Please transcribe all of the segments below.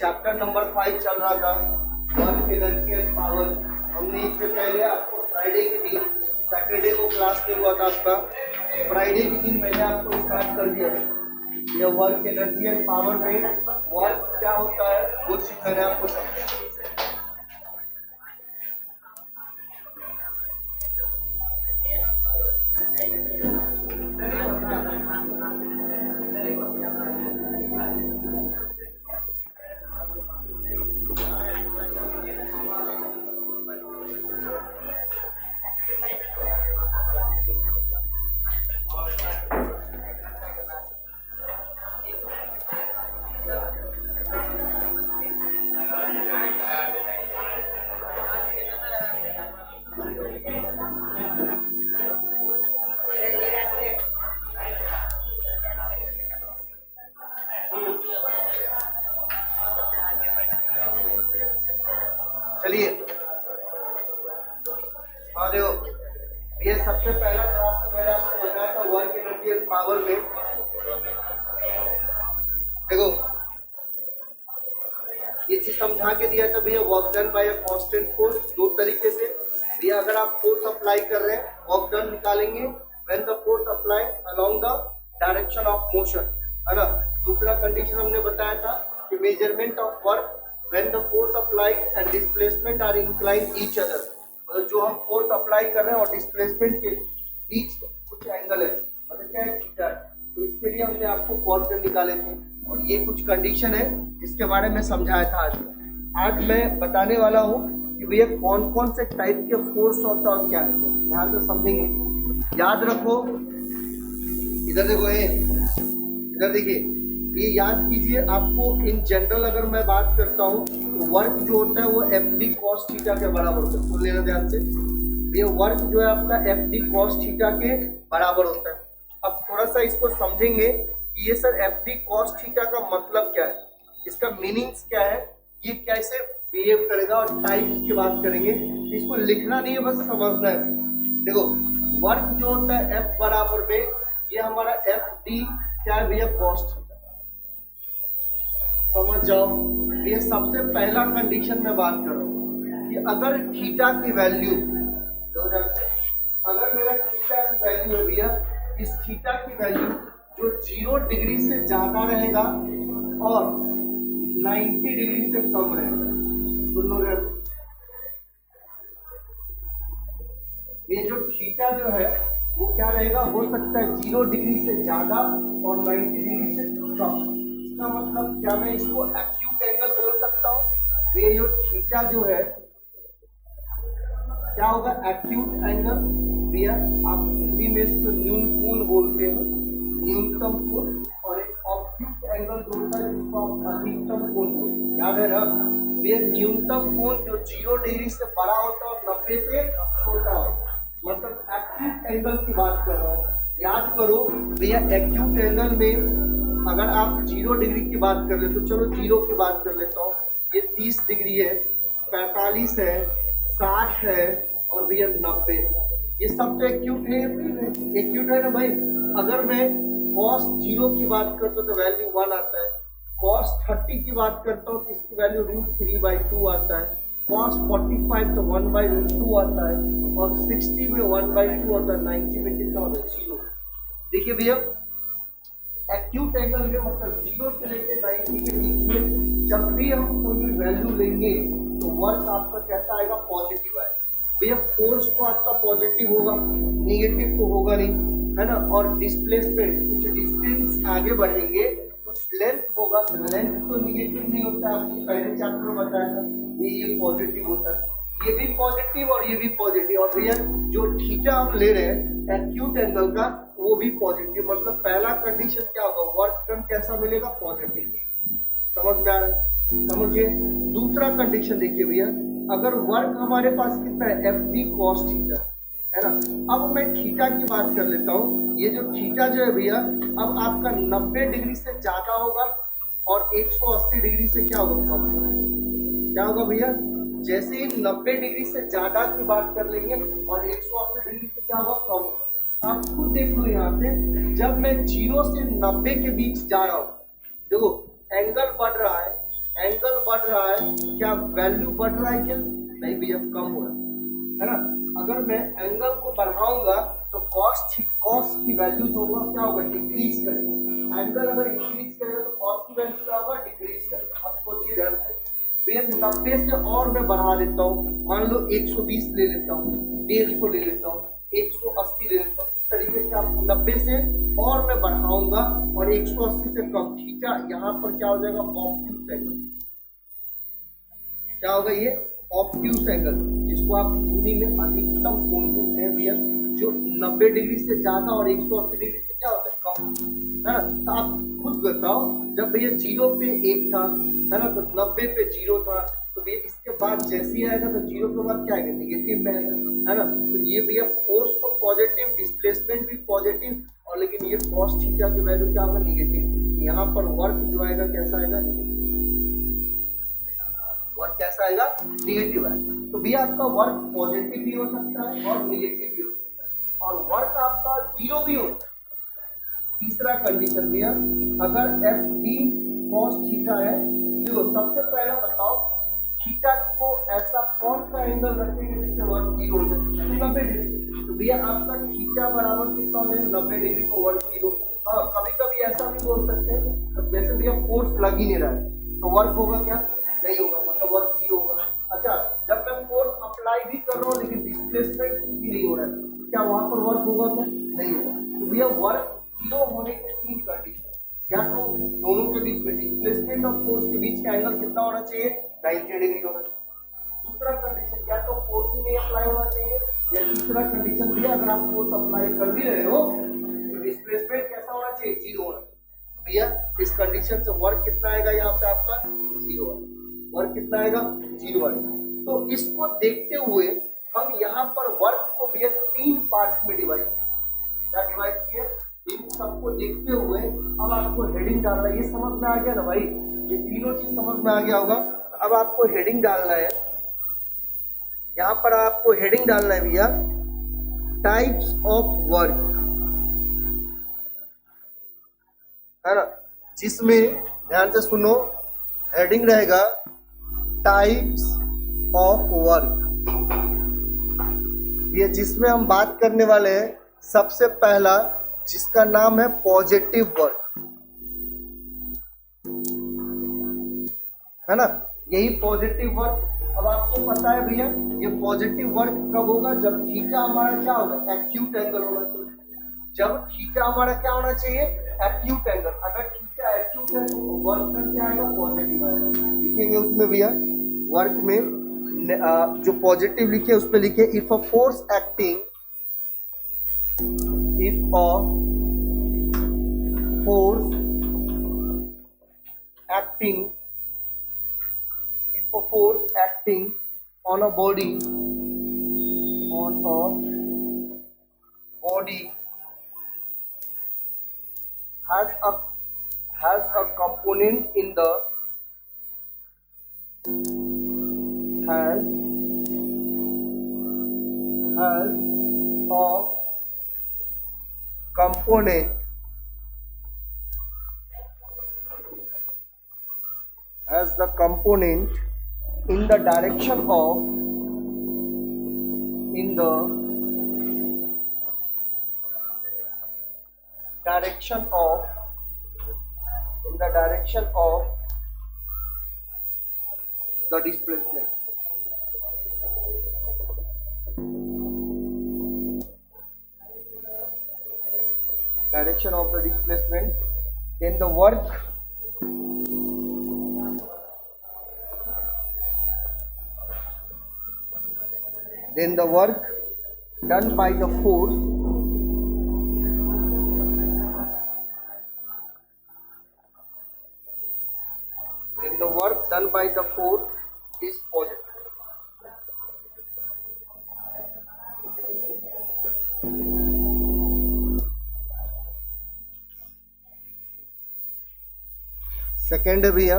Chapter number 5 चल रहा था, वर्क एनर्जी एंड पावर। हमने इससे पहले आपको फ्राइडे के दिन, सैटरडे को क्लास में हुआ था आपका, फ्राइडे के दिन मैंने आपको स्टार्ट कर दिया। ये वर्क एनर्जी एंड पावर में वर्क क्या होता है वो चीज मैंने आपको समझाया। चलिए, हाँ देखो, ये सबसे पहला क्लास तो मैंने आपको बताया था वर्क एनर्जी एंड पावर में। देखो ये चीज समझा के दिया था भैया, work done by a constant force. दो तरीके से भैया, अगर आप फोर्स अप्लाई कर रहे हैं वर्क डन निकालेंगे when the force apply along the direction of motion, है ना। दूसरा कंडीशन हमने बताया था कि measurement of work when the force apply and displacement are inclined each other. मतलब जो हम फोर्स अप्लाई कर रहे हैं और डिस्प्लेसमेंट के बीच कुछ एंगल है, मतलब क्या है, थीटा। तो इसके लिए हमने आपको वर्क डन निकाले थे और ये कुछ कंडीशन है जिसके बारे में समझाया था। आज मैं बताने वाला हूँ कि भैया कौन कौन से टाइप के फोर्स होता है और क्या है, ध्यान से समझेंगे। याद रखो, इधर देखो, इधर देखिए, ये याद कीजिए। आपको इन जनरल अगर मैं बात करता हूँ तो वर्क जो होता है वो एफ डी कॉस थीटा के बराबर होता है। सुन लेना ध्यान से, ये वर्क जो है आपका एफ डी कॉस थीटा के बराबर होता है। अब थोड़ा सा इसको समझेंगे कि ये sir F D cos theta का मतलब क्या है, इसका मीनिंग्स क्या है, ये कैसे बिहेव करेगा, और टाइप्स की बात करेंगे। इसको लिखना नहीं है, बस समझना है। देखो, वर्क जो होता है एफ बराबर में, ये हमारा एफ डी क्या है भैया, कॉस थीटा। समझ जाओ, ये सबसे पहला कंडीशन में बात कर रहा हूँ कि अगर थीटा की वैल्यू, अगर मेरा थीटा की वैल्यू है भैया, इस थीटा की वैल्यू जो 0 डिग्री से ज्यादा रहेगा और 90 डिग्री से कम रहेगा। सुन लो, ये जो थीटा जो है वो क्या रहेगा, हो सकता है 0 डिग्री से ज्यादा और 90 डिग्री से कम। इसका मतलब क्या, मैं इसको एक्यूट एंगल बोल सकता हूँ। ये जो थीटा जो है क्या होगा, एक्यूट एंगल। भैया आप हिंदी में इसको न्यून कोण बोलते हैं, न्यूनतम कोण, और एक ऑब्ट्यूट एंगल जो होता है जिसको आप अधिकतम कोण बोलते हैं। याद है ना भैया, न्यूनतम कोण जो 0 डिग्री से बड़ा होता है और 90 से छोटा होता है, मतलब एक्यूट एंगल की बात कर रहा हूँ। याद करो भैया, एक्यूट एंगल में अगर आप 0 डिग्री की बात कर ले तो चलो 0 की बात कर लेता हूँ। ये 30 डिग्री है, 45 है, 60 है और भैया 90। ये सब तो एक्यूट है, एक्यूट है ना भाई। अगर मैं cos 0 की बात करता हूँ तो वैल्यू 1 आता है, cos 30 की बात करता हूँ तो इसकी वैल्यू √3/2 आता है, cos 45 तो 1/√2 आता है, और 60 में 1/2 आता है, 90 में कितना होता है, 0। देखिए भैया, एक्यूट एंगल में मतलब 0 से लेकर 90 के बीच में जब भी हम कोई भी वैल्यू लेंगे तो वर्क आपका कैसा आएगा, पॉजिटिव आएगा। भैया फोर्स तो आपका पॉजिटिव होगा, निगेटिव तो होगा नहीं, है ना। और डिस्प्लेसमेंट, कुछ डिस्टेंस आगे बढ़ेंगे, कुछ लेंथ होगा, लेंथ तो निगेटिव नहीं होता, आपको पहले चैप्टर में बताया था। ये पॉजिटिव होता है, ये भी पॉजिटिव और ये भी पॉजिटिव। और भैया जो थीटा हम ले रहे हैं एक्यूट एंगल का, वो भी पॉजिटिव। मतलब पहला कंडीशन क्या होगा, वर्क डन कैसा मिलेगा, पॉजिटिव। समझ में आ रहा है, समझिए। दूसरा कंडीशन देखिए भैया, अगर वर्क हमारे पास कितना है, एफ डी कॉस थीटा, है ना। अब मैं थीटा की बात कर लेता हूँ। ये जो थीटा जो है भैया, अब आपका 90 डिग्री से ज्यादा होगा और 180 डिग्री से क्या होगा, कम होगा। क्या होगा भैया, जैसे ही 90 डिग्री से ज्यादा की बात कर लेंगे और 180 डिग्री से क्या होगा, कम होगा। आप खुद देख लो यहाँ से, जब मैं 0 से 90 के बीच जा रहा हूँ, देखो एंगल बढ़ रहा है, एंगल बढ़ रहा है, क्या वैल्यू बढ़ रहा है क्या? नहीं भैया, कम हो रहा है ना। अगर मैं एंगल को बढ़ाऊंगा तो कॉस की वैल्यू जो होगा क्या होगा? डिक्रीज करेगा। एंगल अगर इंक्रीज करेगा तो कॉस की वैल्यू क्या होगा? डिक्रीज करेगा। अब सोचिए ध्यान से भैया, 90 से और मैं बढ़ा लेता हूँ, मान लो 120 ले लेता हूँ, 150 ले लेता हूँ, 180 ले लेता हूँ। इस तरीके से आप 90 से और मैं बढ़ाऊंगा और 180 से कम, थीटा यहाँ पर क्या हो जाएगा? Obtuse angle. क्या होगा ये? ऑब्ट्यूज एंगल, जिसको आप हिंदी में अधिकतम कोण बोलते हैं भैया, जो 90 डिग्री से ज्यादा और 180 डिग्री से क्या होता है? कम, है ना। तो आप खुद बताओ, जब भैया 0 पे 1 था, है ना, तो 90 पे 0 था, तो भैया इसके बाद जैसे ही आएगा तो 0 के बाद क्या आएगा? निगेटिव में आएगा, है ना। तो ये भैया फोर्स तो पॉजिटिव, डिस्प्लेसमेंट भी पॉजिटिव, और लेकिन ये कॉस थीटा की वैल्यू क्या होगा? निगेटिव। यहाँ पर वर्क जो आएगा कैसा आएगा? निगेटिव। वर्क कैसा आएगा? निगेटिव आएगा। तो भैया आपका वर्क पॉजिटिव भी हो सकता है और निगेटिव भी हो सकता है, और वर्क आपका 0 भी हो सकता है। तीसरा कंडीशन भैया, अगर एफ डी कॉस थीटा है, देखो सबसे पहला बताओ, थीटा को ऐसा कौन सा एंगल रखेंगे जिससे वर्क 0 हो जाए? 90 डिग्री। तो भैया आपका थीटा बराबर कितना हो जाएगा? 90 डिग्री को वर्क 0। हाँ, कभी कभी ऐसा भी बोल सकते हैं, जैसे भैया फोर्स लग ही नहीं रहा है तो वर्क होगा क्या? नहीं होगा, मतलब वर्क 0 होगा। अच्छा, जब मैं फोर्स अप्लाई भी कर रहा हूँ लेकिन डिस्प्लेसमेंट कुछ भी नहीं हो रहा है, तो क्या वहां पर वर्क होगा क्या? नहीं होगा। तो भैया वर्क 0 होने के 3 कंडीशन, या तो दोनों के बीच में, डिस्प्लेसमेंट और फोर्स के बीच का एंगल कितना होना चाहिए? 90 डिग्री होना चाहिए। दूसरा कंडीशन, या तो फोर्स ही नहीं अप्लाई होना चाहिए, या तीसरा कंडीशन भी, अगर आप फोर्स अप्लाई कर भी रहे हो तो डिस्प्लेसमेंट कैसा होना चाहिए? 0 होना चाहिए। भैया इस कंडीशन से वर्क कितना आएगा? यहाँ पे आपका 0 आएगा। वर्क कितना आएगा? 0 आएगा। तो इसको देखते हुए हम यहाँ पर वर्क को भैया 3 पार्ट्स में डिवाइड, क्या डिवाइड किया? इन सबको देखते हुए अब आपको हेडिंग डालना है। ये समझ में आ गया ना भाई? ये तीनों चीज समझ में आ गया होगा। अब आपको हेडिंग डालना है, यहाँ पर आपको हेडिंग डालना है भैया, टाइप्स ऑफ वर्क, है ना, जिसमें ध्यान से सुनो, हेडिंग रहेगा टाइप्स ऑफ वर्क। ये जिसमें हम बात करने वाले हैं सबसे पहला, जिसका नाम है पॉजिटिव वर्क, है ना, यही पॉजिटिव वर्क। अब आपको पता है भैया ये पॉजिटिव वर्क कब होगा? जब थीटा हमारा क्या होगा? एक्यूट एंगल होना चाहिए। जब थीटा हमारा क्या होना चाहिए? Acute angle. अगर थीटा एक्यूट है तो वर्क का क्या आएगा? पॉजिटिव आएगा। लिखेंगे उसमें भैया वर्क में जो पॉजिटिव लिखे उस पर लिखे, if a force acting, if a force acting, if a force acting on a body has a component in the has a component has the component in the direction of in the direction of the displacement. Direction of the displacement, then the work done by the force is positive. Second है भैया,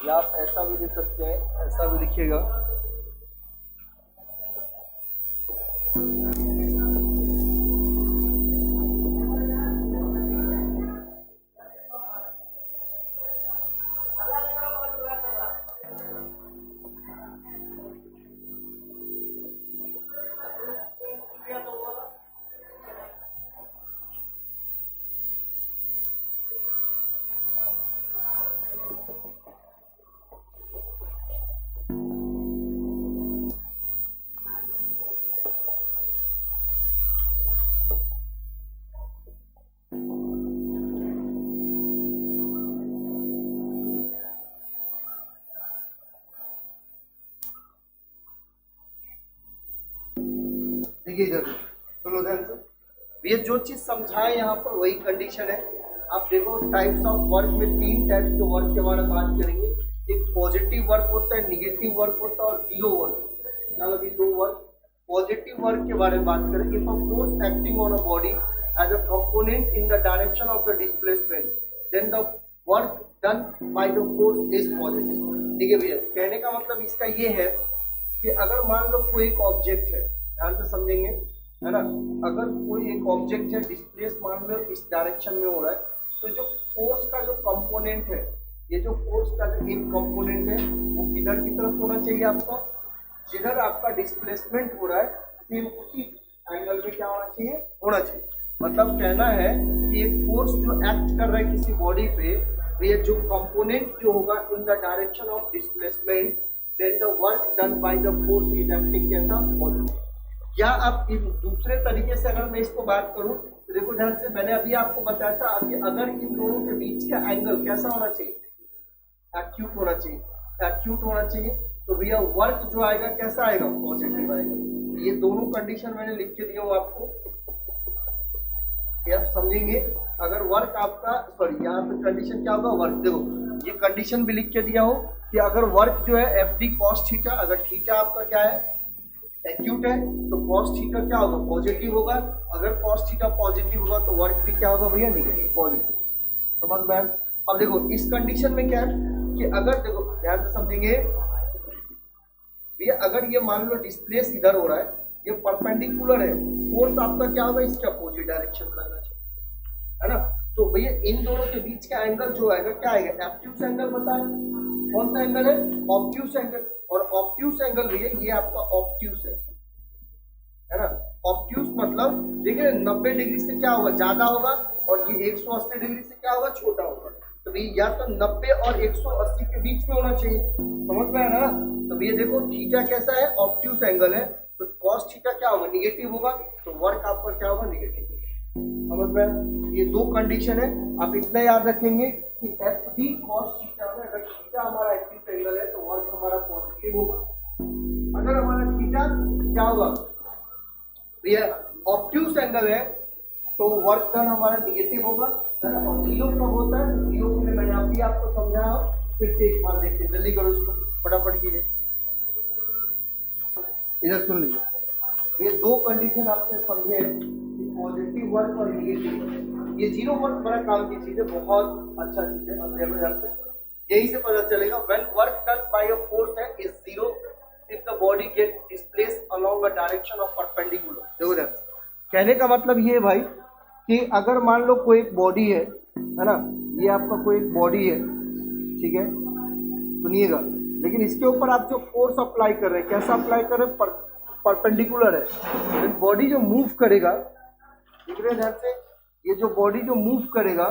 या आप ऐसा भी लिख सकते हैं, ऐसा भी लिखिएगा, देखिए इधर सुनो ध्यान से, ये जो चीज समझाए यहाँ पर वही कंडीशन है। आप देखो टाइप्स ऑफ वर्क में 3 टाइप्स के वर्क के बारे में बात करेंगे। एक पॉजिटिव वर्क होता है, निगेटिव वर्क होता है और जीरो वर्क। चलो अभी 2 वर्क। पॉजिटिव वर्क के बारे में बात करें, if a force acting on a body as a component in the direction of the displacement then the work done by the force is positive. ठीक है भैया, कहने का मतलब इसका ये है कि अगर मान लो कोई एक ऑब्जेक्ट है, ध्यान से समझेंगे, है ना, अगर कोई एक ऑब्जेक्ट है डिस्प्लेस मान लो इस डायरेक्शन में हो रहा है, तो जो फोर्स का जो कंपोनेंट है, ये जो फोर्स का जो एक कंपोनेंट है वो किधर की तरफ होना चाहिए आपका, जिधर आपका डिस्प्लेसमेंट हो रहा है सेम उसी एंगल में क्या होना चाहिए, होना चाहिए। मतलब कहना है कि एक फोर्स जो एक्ट कर रहा है किसी बॉडी पे, तो ये जो कंपोनेंट जो होगा in the direction of displacement then the work done by the force is acting कैसा, पॉजिटिव। या आप दूसरे तरीके से अगर मैं इसको बात करूं तो देखो ध्यान से, मैंने अभी आपको बताया था कि अगर इन दोनों के बीच का एंगल कैसा होना चाहिए, एक्यूट होना चाहिए, एक्यूट होना चाहिए, तो भैया वर्क जो आएगा कैसा आएगा, पॉजिटिव आएगा। ये दोनों कंडीशन मैंने लिख के दिया हूं आपको, ये आप समझेंगे। अगर वर्क आपका, सॉरी यहाँ पे कंडीशन क्या होगा, वर्क, देखो ये कंडीशन भी लिख के दिया हो कि अगर वर्क जो है एफ डी कॉस थीटा, अगर थीटा आपका क्या है, एक्यूट है, तो कॉस थीटा क्या होगा, पॉजिटिव होगा। अगर कॉस थीटा पॉजिटिव होगा तो वर्क भी क्या होगा भैया, निगेटिव, पॉजिटिव। समझ में? अब देखो इस कंडीशन में क्या है कि अगर देखो ध्यान से समझेंगे भैया, अगर ये मान लो डिस्प्लेस इधर हो रहा है, ये परपेंडिकुलर है, फोर्स आपका क्या होगा, इसके अपोजिट डायरेक्शन में लगना चाहिए, है ना। तो भैया इन दोनों के बीच का एंगल जो आएगा क्या आएगा, ऑब्ट्यूस एंगल बताए, कौन सा एंगल है, ऑब्ट्यूस एंगल। और ऑब्ट्यूस एंगल भैया ये आपका ऑब्ट्यूस है ना। ऑब्ट्यूस मतलब देखिए 90 डिग्री से क्या होगा, ज्यादा होगा, और ये 180 डिग्री से क्या होगा, छोटा होगा। तो भैया या तो 90 और 180 के बीच में होना चाहिए, समझ में आया ना। तो भैया देखो थीटा कैसा है, ऑब्ट्यूस एंगल है, तो कॉस थीटा क्या होगा, निगेटिव होगा, तो वर्क आपका क्या होगा, निगेटिव। समझ में? ये 2 कंडीशन है, आप इतना याद रखेंगे कि एफ डी कॉस थीटा में अगर थीटा हमारा एक्यूट एंगल है तो वर्क हमारा पॉजिटिव होगा। अगर हमारा थीटा क्या होगा भैया, ऑब्ट्यूस एंगल है, तो वर्क डन हमारा निगेटिव होगा, है ना। और जीरो कब होता है, तो जीरो के लिए मैंने अभी आपको समझाया, फिर से एक बार देखते हैं, जल्दी करो इसको, फटाफट कीजिए। इधर सुन लीजिए, ये 2 कंडीशन आपने समझे, पॉजिटिव वर्क और निगेटिव वर्क। ये जीरो वर्क बड़ा काम की चीज है, बहुत अच्छा चीज है, अब देखो जानते हैं, यही से पता चलेगा when work done by a force है is zero if the body get displace along a direction of perpendicular. देखो ध्यान, कहने का मतलब ये है भाई कि अगर मान लो कोई एक बॉडी है ना, ये आपका कोई एक बॉडी है, ठीक है, सुनिएगा, लेकिन इसके ऊपर आप जो फोर्स अप्लाई कर रहे हैं, कैसा अप्लाई कर रहे हैं, परपेंडिकुलर है। बॉडी जो मूव करेगा, देख रहे हैं ध्यान से, ये जो बॉडी जो मूव करेगा,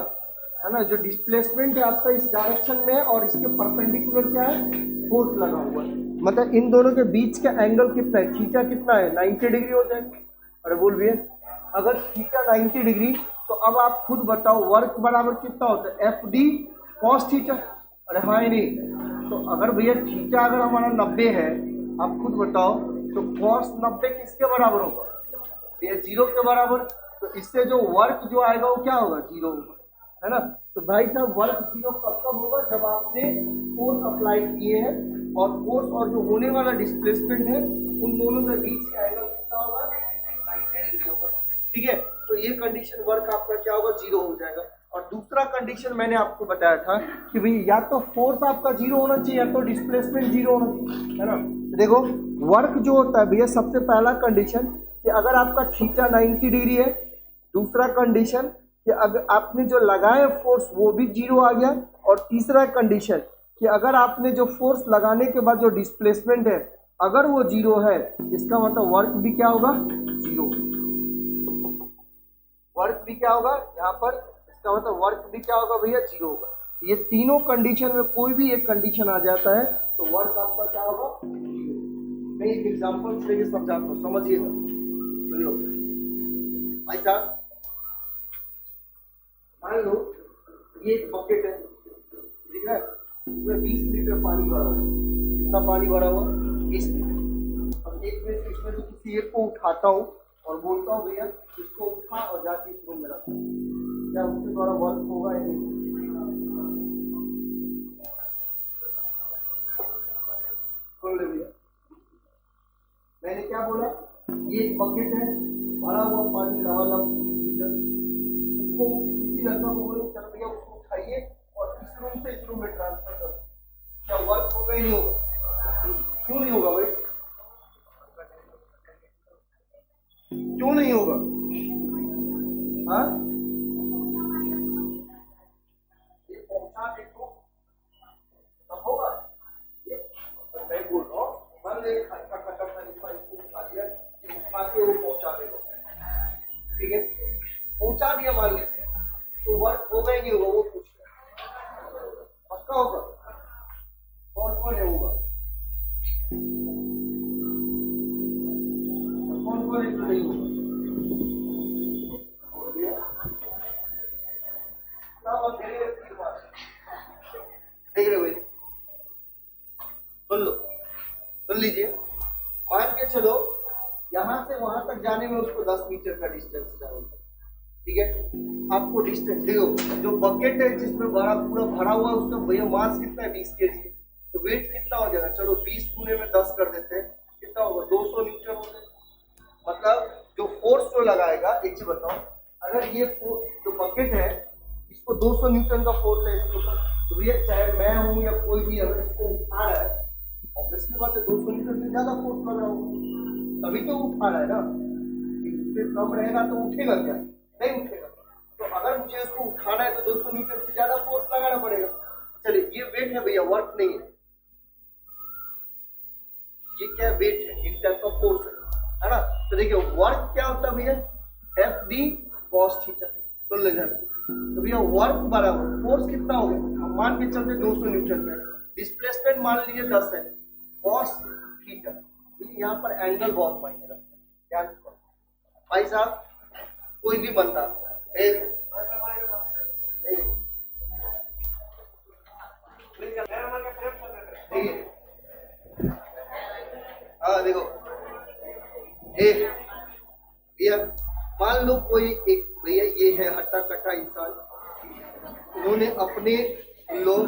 है ना, जो डिस्प्लेसमेंट है आपका इस डायरेक्शन में, और इसके परपेंडिकुलर क्या है, फोर्स लगा हुआ है। मतलब इन दोनों के बीच का एंगल कितना है, थीटा कितना है, 90 डिग्री हो जाएगा। अरे बोल भैया, अगर थीटा 90 डिग्री, तो अब आप खुद बताओ वर्क बराबर कितना होता है, एफ डी कॉस थीटा। अरे हाँ नहीं, तो अगर भैया थीटा अगर हमारा 90 है, आप खुद बताओ, तो कॉस 90 किसके बराबर होगा, ये 0 के बराबर। तो इससे जो वर्क जो आएगा वो क्या होगा, 0 होगा, है ना। तो भाई साहब वर्क 0 कब कब होगा, जब आपने फोर्स अप्लाई किए हैं, और फोर्स और जो होने वाला डिस्प्लेसमेंट है उन दोनों के बीच का एंगल कितना होगा, 90 डिग्री होगा। ठीक है, तो ये कंडीशन वर्क आपका क्या होगा, 0 हो जाएगा। और दूसरा कंडीशन मैंने आपको बताया था कि भाई या तो फोर्स आपका 0 होना चाहिए, या तो डिस्प्लेसमेंट 0 होना चाहिए, है ना। देखो वर्क जो होता है भैया, सबसे पहला कंडीशन कि अगर आपका थीटा 90 डिग्री है, दूसरा कंडीशन कि अगर आपने जो लगाए फोर्स वो भी 0 आ गया, और तीसरा कंडीशन कि अगर आपने जो फोर्स लगाने के बाद जो डिस्प्लेसमेंट है अगर वो 0 है, इसका मतलब वर्क भी क्या होगा, 0। वर्क भी क्या होगा यहाँ पर, इसका मतलब वर्क भी क्या होगा भैया, 0 होगा। ये तीनों कंडीशन में कोई भी एक कंडीशन आ जाता है तो वर्क आपका क्या होगा? मैं एक एग्जांपल लेके समझाता हूँ, समझिएगा। लो भाई साहब, मान लो ये एक बकेट है, ठीक है, इसमें 20 लीटर पानी भरा हुआ है। कितना पानी भरा हुआ? 20 लीटर। अब एक में से इसमें से किसी एक को उठाता हूँ और बोलता हूँ भैया इसको उठा और जाके इस रूम में रखा, क्या उसके द्वारा वर्क होगा या नहीं? सुन ले भैया, मैंने क्या बोला? ये एक बकेट है, भरा हुआ पानी लबालब 20 लीटर। इसको किसी लड़का को बोलो चल भैया उसको उठाइए और इस रूम से इस रूम में ट्रांसफर करो, क्या वर्क होगा ही नहीं होगा? क्यों नहीं होगा भाई? क्यों नहीं होगा? हाँ, ये पहुंचा देखो तब होगा। ये मैं बोल रहा हूँ, मान ले खट्टा खट्टा था, इसको उठा दिया, उठा के वो पहुंचा देगा, ठीक है, पहुंचा दिया मान ले, तो वर्क होगा ही नहीं होगा? वो पूछ पक्का होगा? कौन कौन है होगा? कौन कौन है नहीं होगा? देख रहे भाई, सुन लो, सुन लीजिए। मान के चलो यहाँ से वहां तक जाने में उसको 10 मीटर का डिस्टेंस चाहिए, ठीक है। आपको डिस्टेंस देखो, जो बकेट है जिसमें बड़ा पूरा भरा हुआ है उसका भैया मास कितना है? 20 kg। तो वेट कितना हो जाएगा? चलो 20 गुने में 10 कर देते हैं, कितना होगा? 200 न्यूटन हो गया। मतलब जो फोर्स जो लगाएगा, एक चीज बताओ, अगर ये जो बकेट है इसको 200 न्यूटन का फोर्स है इसके ऊपर, तो भैया चाहे मैं हूं या कोई भी अगर इसको उठा रहा है, ऑब्वियसली बात है 200 न्यूटन से ज्यादा फोर्स लग रहा होगा, तभी तो उठा रहा है ना। इससे कम रहेगा तो उठेगा क्या? नहीं उठेगा। तो अगर मुझे इसको उठाना है तो 200 न्यूटन से ज्यादा फोर्स लगाना पड़ेगा। चलिए ये वेट है भैया, वर्क नहीं है। ये क्या वेट है? एक टाइप का फोर्स है ना। तो देखिए वर्क क्या होता है भैया? F D cos theta. सुन ले ध्यान से। तो भैया वर्क बराबर फोर्स कितना हो गया? हम मान के चलते 200 न्यूटन में, डिस्प्लेसमेंट मान लीजिए 10 है, कॉस थीटा। यहाँ पर एंगल बहुत मायने रखता है, भाई साहब। कोई भी बंदा हाँ देखो, भैया मान लो कोई एक भैया ये है हट्टा कट्टा इंसान, उन्होंने अपने लोग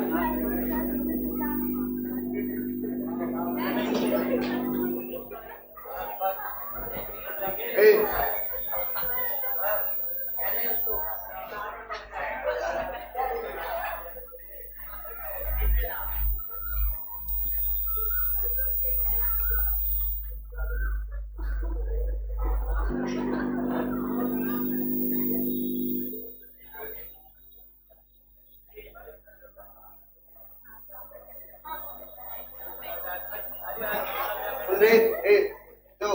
तो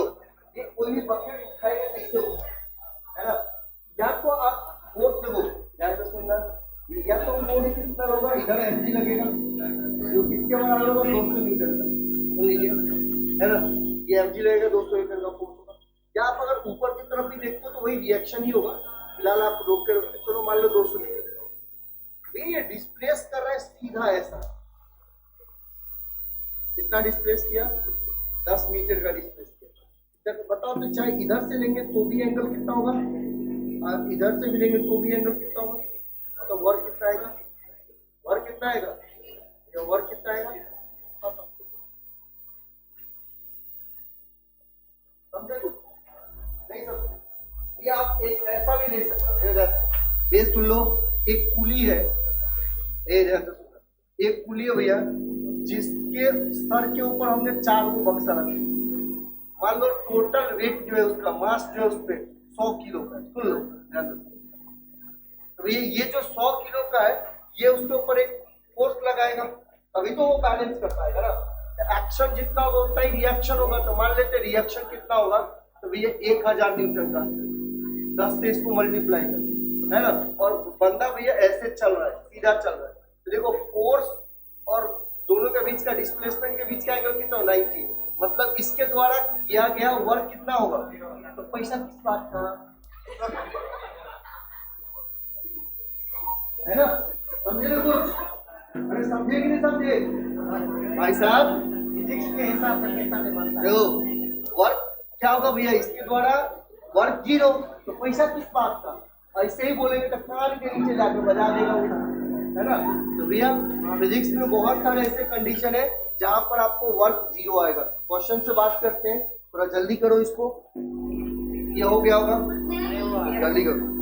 ये कोई भी बकेट उठाएगा कैसे होगा, है ना। या तो आप फोर्स देखो, या तो सुनना, या तो फोर्स कितना होगा? इधर एनर्जी लगेगा जो किसके बराबर होगा? 200 न्यूटन का। सुन लीजिए, है ना, ये एनर्जी लगेगा 200 न्यूटन का फोर्स होगा। या आप अगर ऊपर की तरफ भी देखते हो तो वही रिएक्शन ही होगा। फिलहाल आप रोक के चलो मान लो 200 न्यूटन, ये डिस्प्लेस कर रहा है सीधा ऐसा। कितना डिस्प्लेस किया? 10 मीटर का डिस्प्लेस किया। बताओ तो चाहे इधर से लेंगे तो भी एंगल कितना होगा, और इधर से भी लेंगे तो भी एंगल कितना होगा। तो वर्क कितना आएगा? वर्क कितना आएगा? ये वर्क कितना आएगा? समझे तो? नहीं समझे? ये आप एक ऐसा भी ले सकते हो, ये सुन लो, एक पुली है, एक पुली है भैया, जिसके सर के ऊपर हमने 4 को बक्सा रखा। मान लो टोटल वेट जो है उसका, मास जो है उस पे 100 किलो का है। सुन लो ध्यान से, तो ये जो 100 किलो का है, ये उसके ऊपर एक फोर्स लगाएगा, तभी तो वो बैलेंस कर पाएगा ना। एक्शन जितना होगा उतना ही रिएक्शन होगा। तो मान लेते रिएक्शन कितना होगा, तो भैया 1000 न्यूटन का, 10 से इसको मल्टीप्लाई कर, है ना। और बंदा भैया ऐसे चल रहा है, सीधा चल रहा है। तो देखो फोर्स और दोनों के बीच का डिस्प्लेसमेंट के बीच का एंगल कितना हो 90, मतलब इसके द्वारा किया गया वर्क कितना होगा, तो पैसा किस बात का है ना, समझे ना कुछ, अरे समझे कि नहीं समझे भाई साहब, फिजिक्स के हिसाब से पैसा नहीं बनता। देखो वर्क क्या होगा भैया, इसके द्वारा वर्क 0, तो पैसा किस बात का, ऐसे ही बोलेंगे तो कान के नीचे जाकर बजा देगा वो, है ना। तो भैया फिजिक्स में बहुत सारे ऐसे कंडीशन है जहां पर आपको वर्क 0 आएगा। क्वेश्चन से बात करते हैं, थोड़ा जल्दी करो इसको, ये हो गया होगा, जल्दी करो।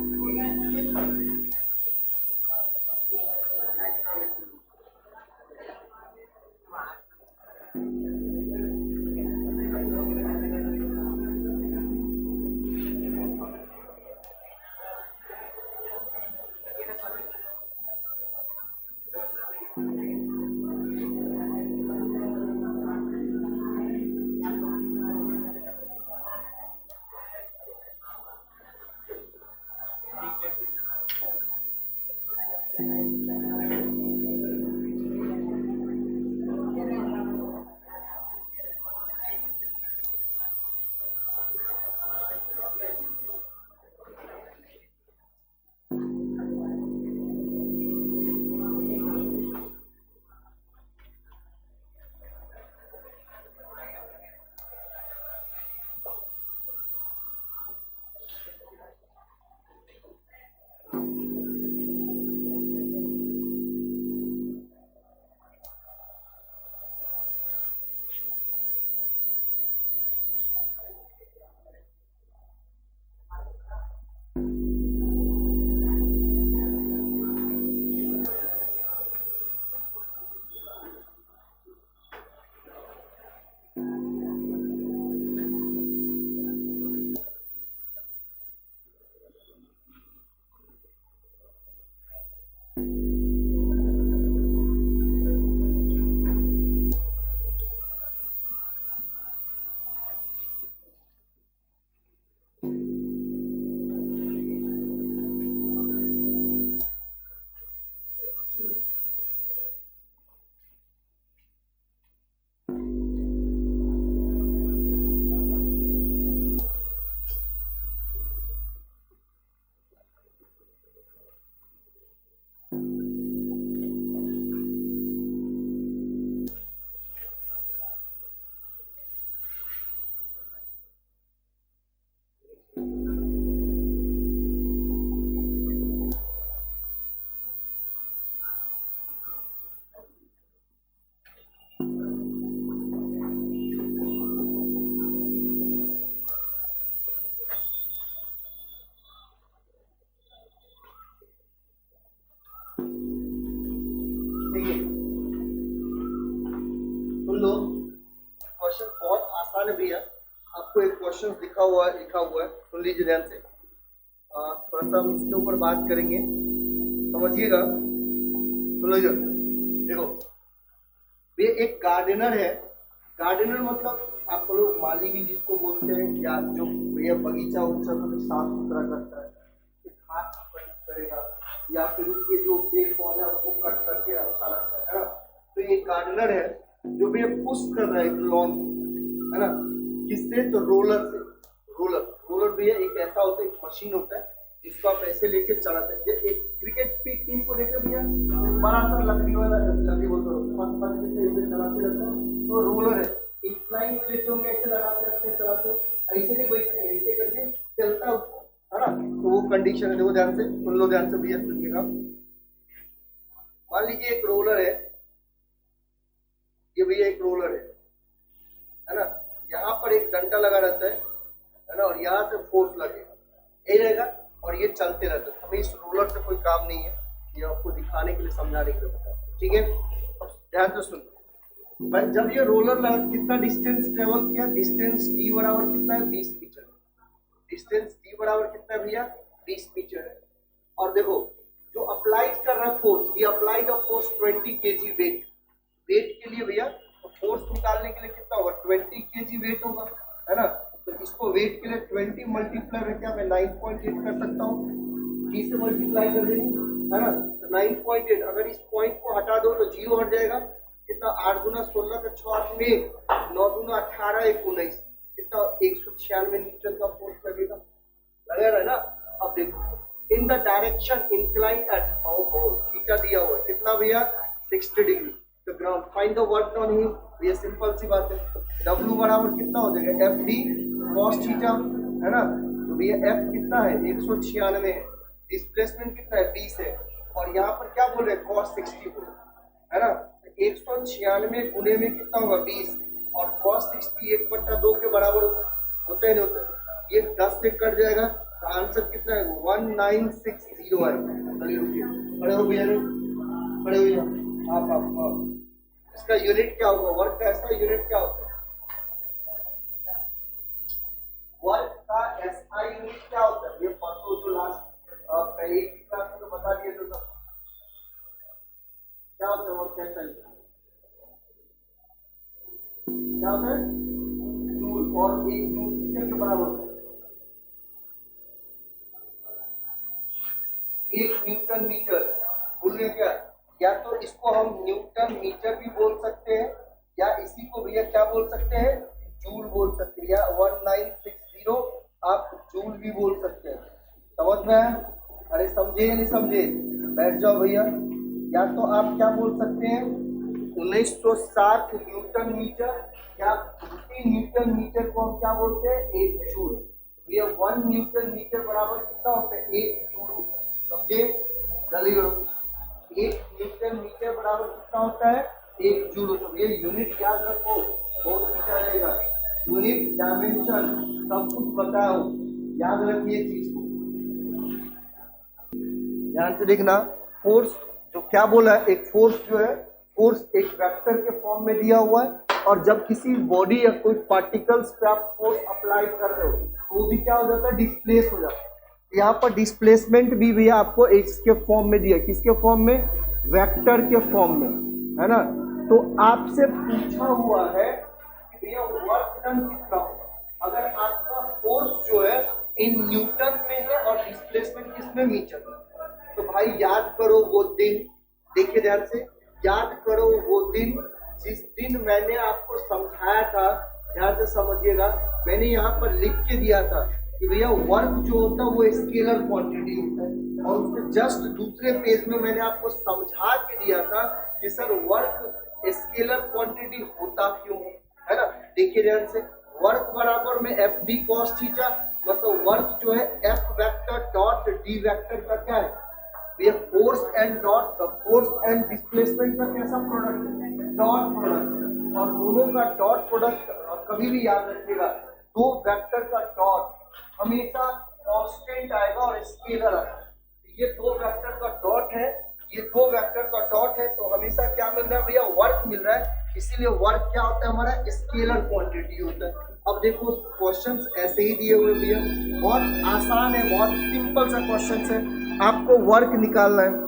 क्वेश्चन बहुत आसान है भैया, आपको एक क्वेश्चन लिखा हुआ है, सुन लीजिए ध्यान से। थोड़ा सा हम इसके ऊपर बात करेंगे, समझिएगा, सुन लीजिए। देखो ये एक गार्डनर है, गार्डनर मतलब आप लोग माली भी जिसको बोलते हैं, या जो भैया बगीचा उगीचा को साफ सुथरा करता है, खाद करेगा, या फिर उसके जो पेड़ पौधे है उसको कट करके अच्छा लगता है ना। तो ये गार्डनर है जो भैया पुश कर रहा है लॉन, है ना, किससे, तो रोलर से। रोलर भैया एक ऐसा होता है, एक मशीन होता है जिसको आप ऐसे लेके चलाते हैं। एक क्रिकेट की टीम को लेकर भैया बड़ा सा लकड़ी वाला लकड़ी बोलते चलाते रहता है, तो रोलर है। इंक्लाइन में देखते होंगे ऐसे लगाते रखते चलाते, ऐसे नहीं बैठते, ऐसे करके चलता है उसको, है ना। तो वो कंडीशन है, देखो ध्यान से सुन लो, ध्यान से भैया सुनिएगा। मान लीजिए एक रोलर है, ये भैया एक रोलर है ना, यहाँ पर एक डंडा लगा रहता है ना, और यहाँ से फोर्स लगेगा, यही रहेगा, और ये चलते रहते हैं। हमें इस रोलर से कोई काम नहीं है, ये आपको दिखाने के लिए, समझाने के लिए बता, ठीक है। ध्यान से सुन भाई, जब ये रोलर लगा कितना डिस्टेंस ट्रेवल किया, डिस्टेंस d बराबर कितना है 20 मीटर, डिस्टेंस d बराबर कितना है भैया 20 मीटर है। और देखो जो अप्लाइड कर रहा है फोर्स, ये applied of force 20 kg weight, weight के लिए भैया तो फोर्स निकालने के लिए कितना होगा 20 kg वेट होगा, है ना। तो इसको वेट के लिए 20 मल्टीप्लाई में क्या मैं 9.8 कर सकता हूँ, 20 से मल्टीप्लाई कर देंगे, है ना। तो 9.8, अगर इस पॉइंट को हटा दो तो 0 हट जाएगा, कितना 8 गुना 16 का 6 8 में 9 गुना 18 1 19 कितना 196 न्यूटन का फोर्स लगेगा, लगेगा ना। अब देखो in the direction incline at theta दिया हुआ है कितना भैया 60 degree the ground, find the work done him. ये सिंपल सी बात है, W बराबर कितना हो जाएगा एफ डी कॉस थीटा, है ना। तो भैया एफ कितना है 196 है, डिस्प्लेसमेंट कितना है 20 है, और यहाँ पर क्या बोल रहे हैं कॉस 60 बोल, है ना। 196 गुने में कितना होगा 20 और कॉस 60 1/2 के बराबर होता है नहीं होता है। ये 10 से कट जाएगा तो आंसर कितना है 1960 है। चलिए रुकिए, खड़े हो भैया, खड़े हुए आप इसका यूनिट क्या होगा, वर्क का ऐसा यूनिट क्या होता है, वर्क का ऐसा यूनिट क्या होता है। ये परसों जो लास्ट पहले की क्लास में तो बता दिए तो सब क्या होता है, वर्क कैसा यूनिट क्या होता है जूल, और एक जूल कितने के बराबर होता है 1 न्यूटन मीटर। भूल गए क्या, या तो इसको हम न्यूटन मीटर भी बोल सकते हैं या इसी को भैया क्या बोल सकते हैं जूल बोल सकते हैं, या 1960 आप जूल भी बोल सकते हैं। समझ में आया, अरे समझे या नहीं समझे, बैठ जाओ भैया। या तो आप क्या बोल सकते हैं 1960 न्यूटन मीटर, या उसी न्यूटन मीटर को हम क्या बोलते हैं 1 जूल। भैया 1 न्यूटन मीटर बराबर कितना होता है 1 जूल, समझे जल्दी करो। 1 न्यूटन मीटर बराबर कितना होता है 1 जूल। तो ये यूनिट याद रखो, बहुत अच्छा रहेगा, यूनिट डायमेंशन सब कुछ बताओ, याद रखिए चीज को, ध्यान से देखना। फोर्स जो क्या बोला है, एक फोर्स जो है फोर्स एक वेक्टर के फॉर्म में दिया हुआ है, और जब किसी बॉडी या कोई पार्टिकल्स पे आप फोर्स अप्लाई कर रहे हो तो वो भी क्या हो जाता है डिस्प्लेस हो जाता है। यहाँ पर डिस्प्लेसमेंट भी भैया आपको इसके फॉर्म में दिया, किसके फॉर्म में वेक्टर के फॉर्म में, है ना। तो आपसे पूछा हुआ है कि भैया वर्क डन कितना होगा, अगर आपका फोर्स जो है इन न्यूटन में है और डिस्प्लेसमेंट किसमें मीटर में, तो भाई याद करो वो दिन, देखिए ध्यान से याद करो वो दिन जिस दिन मैंने आपको समझाया था, ध्यान से समझिएगा। मैंने यहाँ पर लिख के दिया था कि भैया वर्क जो होता है वो स्केलर क्वांटिटी होता है, और उसके जस्ट दूसरे पेज में मैंने आपको समझा के दिया था कि सर वर्क स्केलर क्वांटिटी होता क्यों है ना। देखिए ध्यान से, वर्क बराबर में एफ डी कॉस थीटा, मतलब वर्क जो है F vector dot D vector का क्या है भैया force and dot, force and displacement का कैसा प्रोडक्ट है डॉट प्रोडक्ट, और दोनों का डॉट प्रोडक्ट कभी भी याद रखिएगा, दो वेक्टर का डॉट हमेशा कांस्टेंट आएगा और स्केलर आएगा। ये दो वेक्टर का डॉट है, ये दो वेक्टर का डॉट है, तो हमेशा क्या मिल रहा है भैया वर्क मिल रहा है, इसीलिए वर्क क्या होता है हमारा स्केलर क्वांटिटी होता है। अब देखो क्वेश्चंस ऐसे ही दिए हुए भैया, बहुत आसान है, बहुत सिंपल सा क्वेश्चन है, आपको वर्क निकालना है।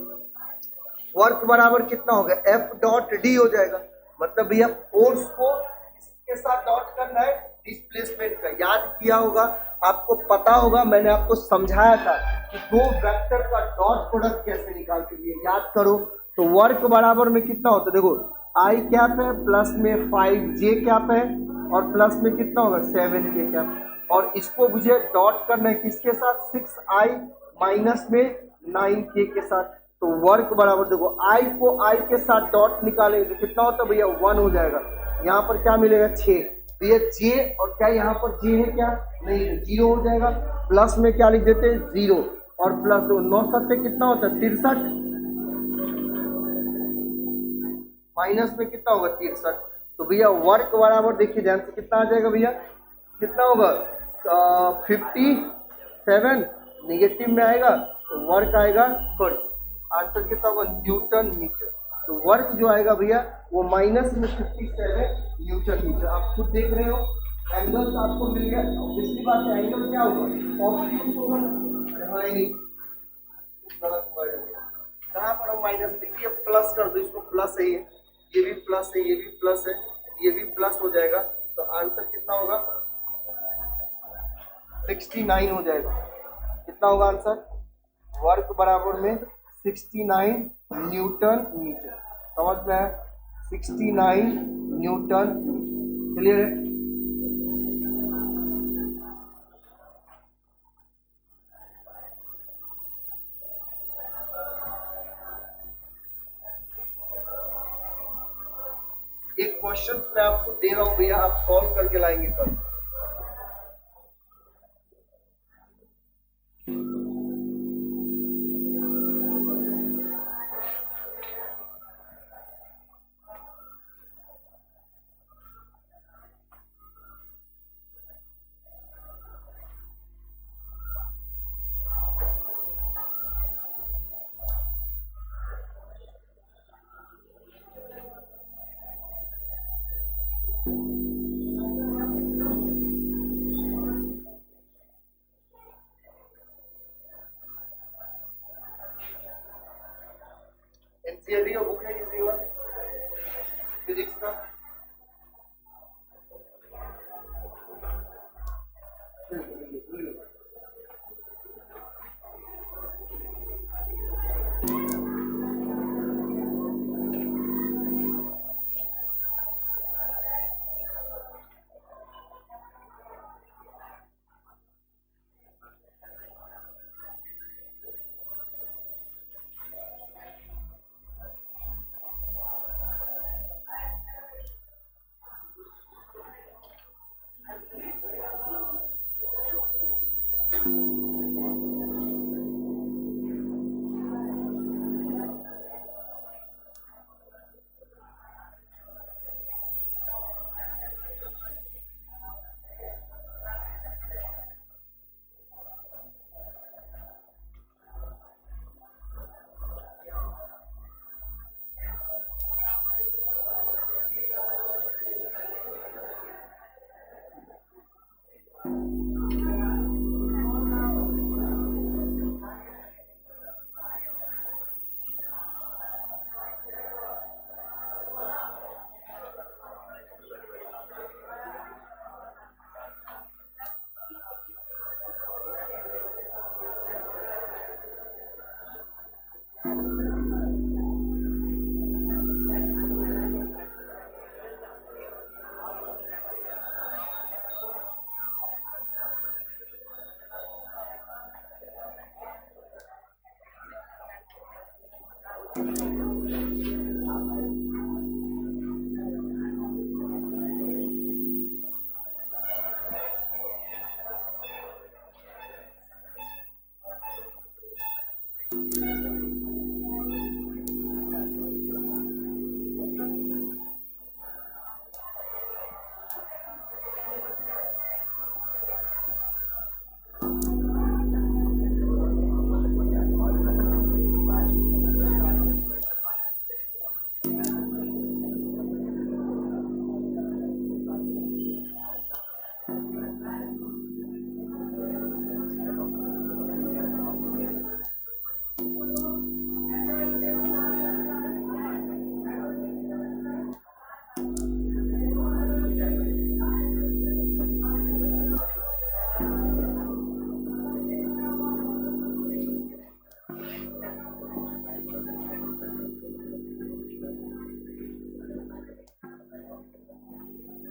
वर्क बराबर कितना होगा एफ डॉट डी हो जाएगा, मतलब भैया फोर्स को इसके साथ डॉट करना है डिस्प्लेसमेंट का, याद किया होगा आपको पता होगा, मैंने आपको समझाया था कि दो वेक्टर का डॉट प्रोडक्ट कैसे निकालते हैं, याद करो। तो वर्क बराबर में कितना होता है, देखो आई कैप है प्लस में 5 जे कैप है और प्लस में कितना होगा 7 के कैप, और इसको मुझे डॉट करना है किसके साथ 6i माइनस में 9k के साथ। तो वर्क बराबर देखो आई को आई के साथ डॉट निकालेंगे तो कितना होता है भैया 1 हो जाएगा, यहाँ पर क्या मिलेगा 6, तो ये जे और क्या यहाँ पर जे है क्या नहीं है 0 हो जाएगा, प्लस में क्या लिख देते हैं 0 और प्लस 9 7 कितना होता है 63, माइनस में कितना होगा 63। तो भैया वर्क बराबर देखिए ध्यान से कितना आ जाएगा भैया, कितना होगा 57, निगेटिव में आएगा तो वर्क आएगा 40, आंसर कितना होगा न्यूटन मीटर। तो वर्क जो आएगा भैया वो माइनस में 57 न्यूटन मीटर। आप खुद देख रहे हो एंगल आपको मिल गया, दूसरी बात है एंगल क्या होगा ऑब्ट्यूज होगा, कहाँ पर हम माइनस देखिए प्लस कर दो, इसको प्लस है ये भी प्लस है, ये भी प्लस है, ये भी प्लस हो जाएगा, तो आंसर कितना होगा 69 हो जाएगा। कितना होगा आंसर वर्क बराबर में 69 न्यूटन मीटर, समझ में है 69 न्यूटन। क्लियर है? एक क्वेश्चन मैं आपको दे रहा हूं भैया, आप सॉल्व करके लाएंगे कल। एनसीईआरटी का बुक है किसी के पास फिजिक्स का?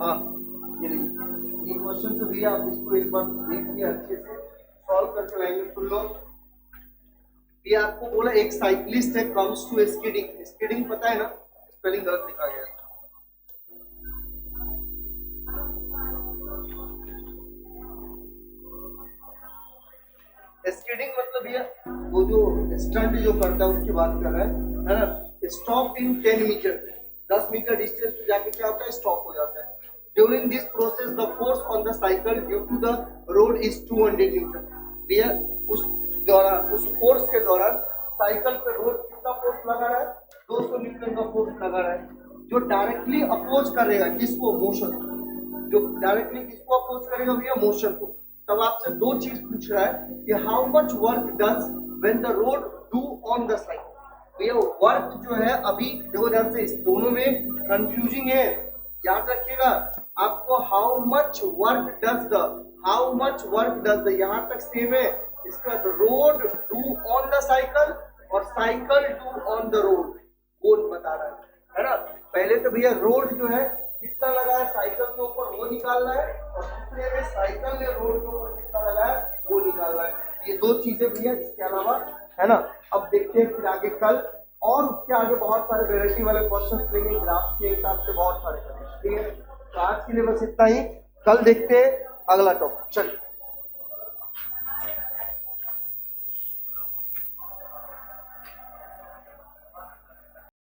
हाँ, ये लीजिए, ये क्वेश्चन तो भैया आप इसको एक बार देखिए, अच्छे से सॉल्व करके लाएंगे। सुन लो, ये आपको बोला एक साइक्लिस्ट है कम्स टू स्कीडिंग। स्कीडिंग पता है ना? स्पेलिंग गलत लिखा गया है। स्कीडिंग मतलब ये वो जो स्टंट जो करता है उसकी बात कर रहा है ना? Stop in 10 meter, 10 meter distance पे जाके क्या होता है? स्टॉप हो जाता है। During this process the force on the cycle due to the road is 200 newton. भैया उस दौरान, उस फोर्स के दौरान साइकिल पे रोड कितना फोर्स लगा रहा है? 200 न्यूटन का फोर्स लगा रहा है, जो डायरेक्टली अपोज करेगा किसको? मोशन। जो डायरेक्टली किसको अपोज करेगा भैया? मोशन को। तब आपसे दो चीज पूछ रहा है कि how much work does when the road do on the cycle. भैया वर्क जो है, अभी देखो ध्यान से, इस दोनों में कंफ्यूजिंग है, याद रखिएगा आपको। How much work does the यहां तक सेम है। इसका road do on the cycle और cycle do on the road, वो बता रहा है ना? पहले तो भैया रोड जो है कितना लगा है साइकिल के ऊपर वो निकालना है, और दूसरे में साइकिल में रोड के ऊपर कितना लगा है वो निकालना है। ये दो चीजें भैया, इसके अलावा है ना। अब देखते हैं फिर आगे कल, और उसके आगे बहुत सारे वेराइटी वाले क्वेश्चंस लेंगे ग्राफ के हिसाब से, बहुत सारे करेंगे। ठीक है, तो आज के लिए बस इतना ही, कल देखते हैं अगला टॉपिक। चलिए।